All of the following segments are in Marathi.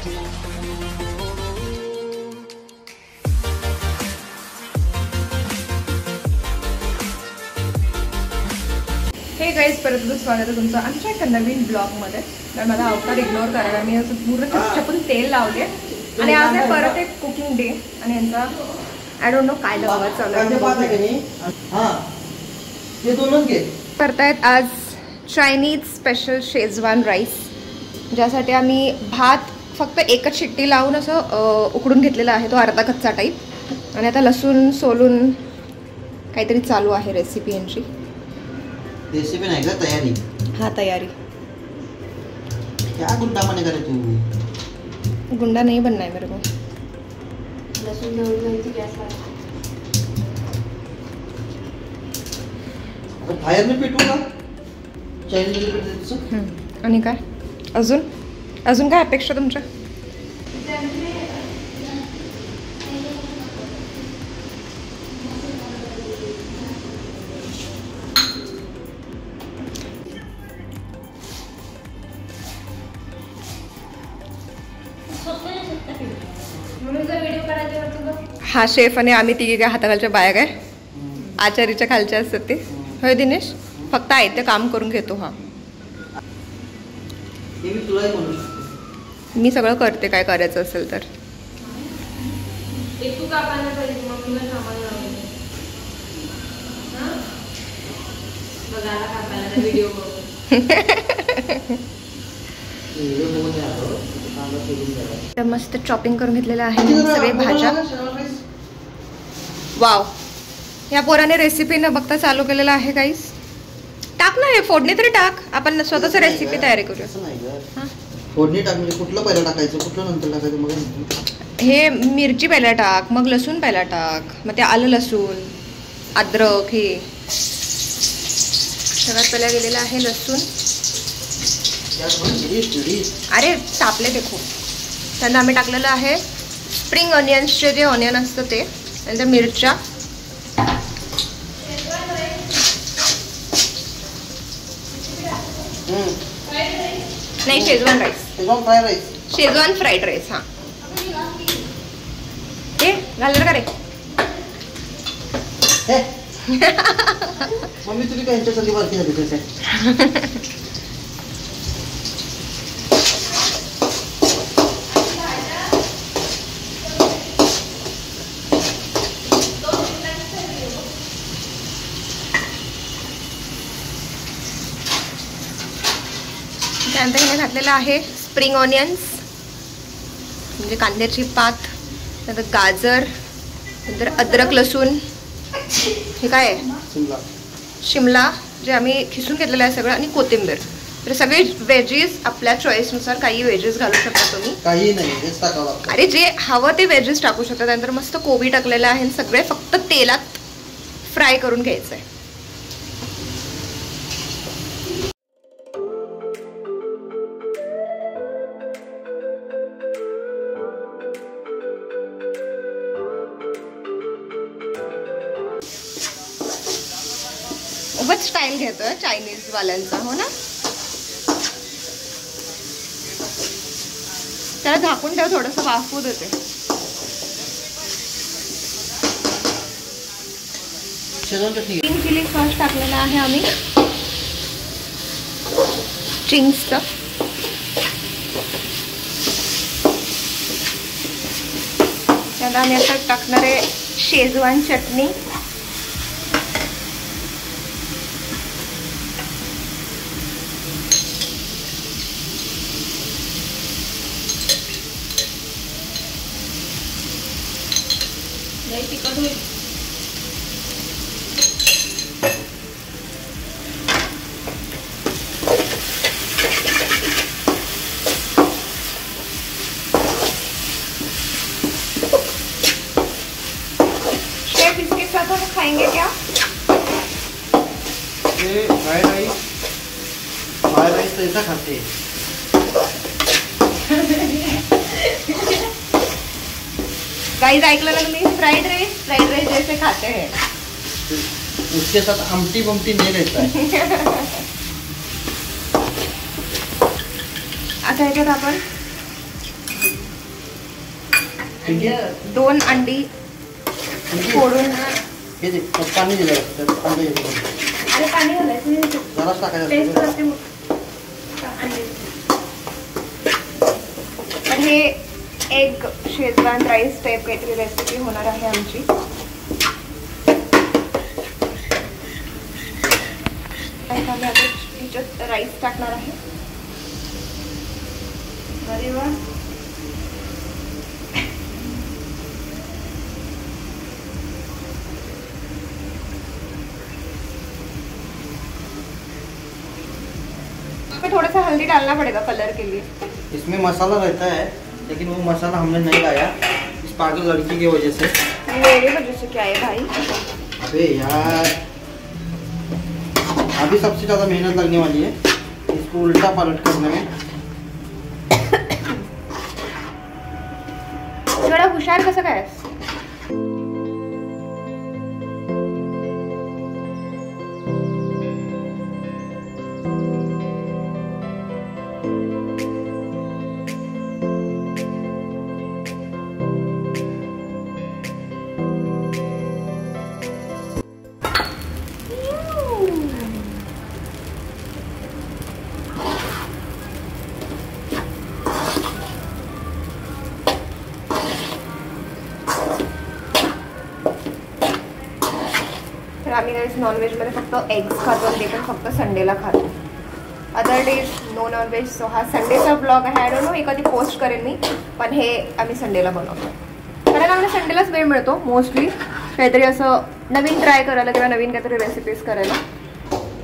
हे गाईज, परत स्वागत आहे तुमचं आमच्या एका नवीन ब्लॉगमध्ये. तर मला अवतार इग्नोर करायला मी असं पूर्ण चपचपून तेल लावले आणि आज आहे परत एक कुकिंग डे आणि यांचा आय डोंट नो काय लावायचं करतायत. आज चायनीज स्पेशल शेजवान राईस, ज्यासाठी आम्ही भात फक्त एकच शिट्टी लावून असं उकडून घेतलेला आहे, तो अर्धा कच्चा टाईप. आणि आता लसूण सोलून काहीतरी चालू आहे रेसिपी यांची. रेसिपी नहीं का तैयारी? हाँ तैयारी. क्या गुंडा बने करे तू? गुंडा नहीं बनना है मेरे को. लसूण जळून गॅस बाहेर नाही पेटू का? चायनीज पेटू. आणि काय अजून अजून काय अपेक्षा तुमच्या? हा शेफ आणि आम्ही तिघे काय हाताखालच्या बाया काय आचारीच्या खालच्या असतात ते. होय दिनेश, फक्त आयतं काम करून घेतो. हा मी सगळं करते काय करायचं असेल तर. मस्त चॉपिंग करून घेतलेलं आहे सगळे भाज्या. वाव, या पोराने रेसिपी न बघता चालू केलेला आहे गाईस. टाक ना, हे फोडणी तरी टाक, आपण स्वतःच रेसिपी तयारी करूया. फोडणी टाक म्हणजे कुठलं पहिला टाकायचं, कुठलं नंतर टाकायचं? मग हे मिरची पहिला टाक, मग लसूण पहिला टाक, मग ते आलं लसूण अद्रक हे सगळ्यात पहिला गेलेलं आहे लसूण. अरे तापले ते खूप. त्यांना आम्ही टाकलेलं आहे स्प्रिंग ऑनियन्सचे जे ऑनियन असतं ते, नंतर मिरच्या, नाही Schezwan rice, Schezwan fried rice. हा ते घालणार का रे? मम्मी तुम्ही काय ह्यांच्यासाठी बारकी झाली कसं? त्यानंतर हिने घातलेलं आहे स्प्रिंग ऑनियन्स म्हणजे कांद्याची पात, नंतर गाजर, नंतर अद्रक लसूण, हे काय आहे शिमला जे आम्ही खिसून घेतलेलं आहे सगळं, आणि कोथिंबीर. तर सगळे व्हेजीस आपल्या चॉईसनुसार, काही व्हेजीस घालू शकता तुम्ही, काही नाही हेच टाकावं. अरे जे हवं ते व्हेजीस टाकू शकता. त्यानंतर मस्त कोबी टाकलेलं आहे, सगळे फक्त तेलात फ्राय करून घ्यायचं आहे. खूपच स्टाईल घेतोय चायनीज वाल्यांचा, हो ना? त्याला झाकून ठेव, थोडंसं वाफू देते. ग्रीन चिली सॉस टाकलेला आहे आम्ही, चिंग्सचं. त्याला आम्ही आता टाकणार आहे शेजवान चटणी, तिखट होईल. शेफ इसके साथ हम खाएंगे क्या? ये फ्राइड राइस तो ऐसा खाते हैं. गाइस ऐकलं ना तुम्ही, फ्राइड राइस जैसे खाते हैं. उसके साथ आमटी बमटी नहीं रहता है. आता ह्याच्यात आपण पिंकी, 2 अंडी पिंकी, फोडून हे दे, त्यात पाणी दिलं त्यात अंडे दिले. आणि पाणी घालायचं जराच टाकायचं टेस्ट असतं. करते मग. तर हे एग शेजवान राईस टाईप काहीतरी रेसिपी होणार आहे आमची. आणि आम्ही आता ह्याच्यात राईस टाकणार आहे. अरे वा, थोड़ा सा हल्दी डालना पड़ेगा कलर के लिए. इसमें मसाला रहता है लेकिन वो मसाला हमने नहीं लाया इस पागल लड़की की वजह से. मेरे वजह से क्या है भाई? अबे यार, अभी सबसे ज़्यादा मेहनत लगने वाली है इसको उल्टा पलट करने में. थोड़ा हुशार कसं काय? तर आम्ही नॉनव्हेजमध्ये फक्त एग्स खातो आणि ते पण फक्त संडेला खातो. Other days no non veg. So हा संडेचा ब्लॉग आहे. आय डोंट नो हे कधी पोस्ट करेन मी, पण हे आम्ही संडेला बनवतो कारण आम्हाला संडेलाच वेळ मिळतो मोस्टली काहीतरी असं नवीन ट्राय करायला किंवा नवीन काहीतरी रेसिपीज करायला.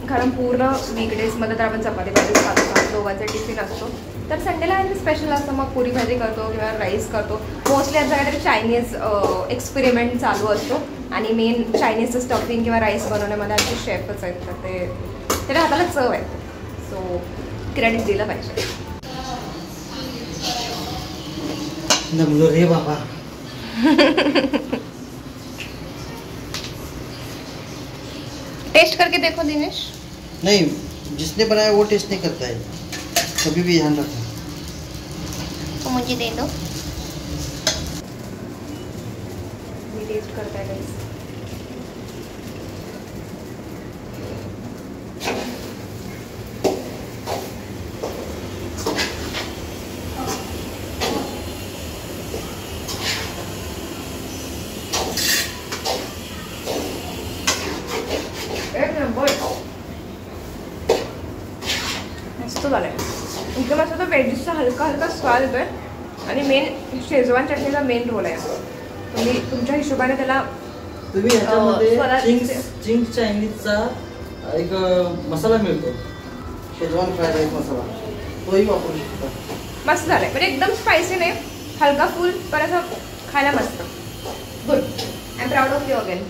कारण पूर्ण वीकडेजमध्ये तर आपण चपाती भाजी खातो, दोघांचा टिफिन असतो. तर संडेला काहीतरी स्पेशल असतं, मग पुरी भाजी करतो किंवा राईस करतो. मोस्टली आमचा काहीतरी चायनीज एक्सपेरिमेंट चालू असतो आणि मेन चायनीजचं स्टफिंग किंवा राईस बनवण्यामध्ये आमचे शेफच आहेत. तर ते त्याच्या हाताला चव आहे. सो क्रेडिट दिलं पाहिजे. नमलो रे बाबा. टेस्ट करके देखो दिनेश. नहीं, जिसने बनाया वो टेस्ट नहीं करता है, कभी भी ध्यान रखना. तो मुझे दे दो. मी टेस्ट करता है गाइस. मस्त झालं आहे. एकदम असं तो वेजीसचा हलका हलका स्वाद येतो आहे आणि मेन शेजवान चटणीचा मेन रोल आहे. तुम्ही तुमच्या हिशोबाने त्याला तुम्ही ह्याच्यामध्ये स्वराज- चिंग्स चायनीजचा एक मसाला मिळतो, शेजवान फ्राईड राईस मसाला, तोही वापरू शकता. मस्त झालं आहे. म्हणजे एकदम स्पायसी नाही, हलका फुल पण असं खायला मस्त. Good. I am proud of you again.